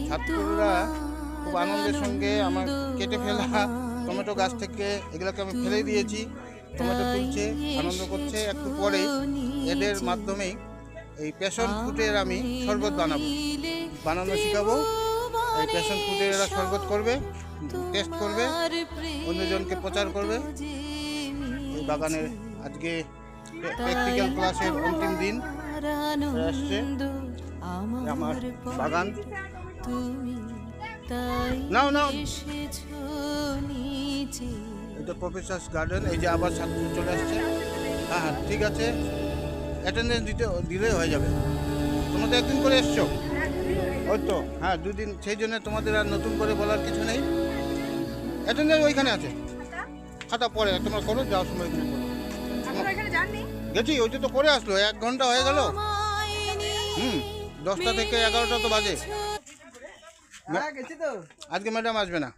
ছাত্ররা খুব আনন্দের সঙ্গে আমার কেটে ফেলা টমেটো গাছ থেকে এগুলোকে আমি ফেলে দিয়েছি, টমেটো তুলছে, আনন্দ করছে। একটু পরেই এদের মাধ্যমেই এই প্যাশন ফ্রুটের আমি শরবত বানানো শিখাবো। এই প্যাশন ফ্রুটের এরা শরবত করবে, টেস্ট করবে, অন্যজনকে প্রচার করবে। এই বাগানের আজকে প্র্যাকটিক্যাল ক্লাসের অন্তিম দিন আসছে। আমার বাগান নাও নাও, এটা প্রফেসরস গার্ডেন। এই যে আবার ছাত্র চলে আসছে। হ্যাঁ হ্যাঁ ঠিক আছে, অ্যাটেন্ডেন্স দিলেই হয়ে যাবে। তোমরা তো একদিন করে এসছো, ওই তো হ্যাঁ 2 দিন, সেই জন্য তোমাদের আর নতুন করে বলার কিছু নেই। অ্যাটেন্ডেন্স ওইখানে আছে, খাতা পরে তোমরা করো, যাওয়ার সময় করো। গেছি, ওইটা তো করে আসলো, 1 ঘন্টা হয়ে গেল। 10টা থেকে 11টা তো বাজে। আজকে ম্যাডাম আসবে না।